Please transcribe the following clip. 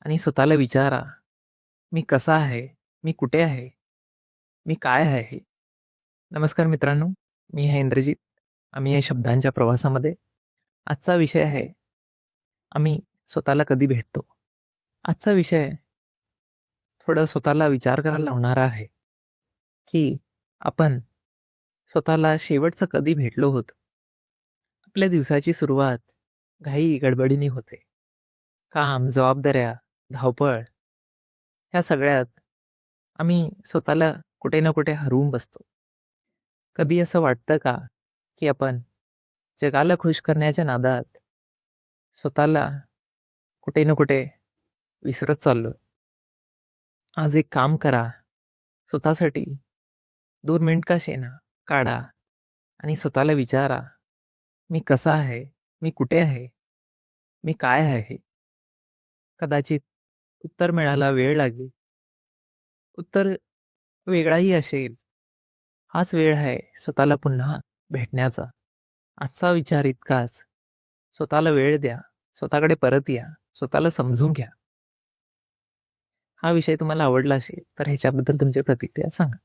आणि स्वतःला विचारा, मी कसा आहे? मी कुठे आहे? मी काय आहे? नमस्कार मित्रांनो, मी आहे इंद्रजित. आम्ही आहे शब्दांच्या प्रवासामध्ये. आजचा विषय आहे, आम्ही स्वतःला कधी भेटतो? आजचा विषय थोडं स्वतःला विचार करायला लावणारा आहे, की आपण स्वतःला शेवटचं कधी भेटलो होतो? आपल्या दिवसाची सुरुवात घाई गडबडीने होते. काम, जबाबदाऱ्या, धावपळ ह्या सगळ्यात आम्ही स्वतःला कुठे ना कुठे हरवून बसतो. कधी असं वाटतं का, की आपण जगाला खुश करण्याच्या नादात स्वतःला कुठे ना कुठे विसरत चाललोय? आज एक काम करा, स्वतःसाठी 2 मिनिट का असेना काढा आणि स्वतःला विचारा, मी कसा आहे? मी कुठे आहे? मी काय आहे? कदाचित उत्तर मिळायला वेळ लागेल. उत्तर वेगळाही असेल. हाच वेळ आहे स्वतःला पुन्हा भेटण्याचा. आजचा विचार इतकाच. स्वतःला वेळ द्या. स्वतःकडे परत या. स्वतःला समजून घ्या. हा विषय तुम्हाला आवडला असेल तर ह्याच्याबद्दल तुमची प्रतिक्रिया सांगा.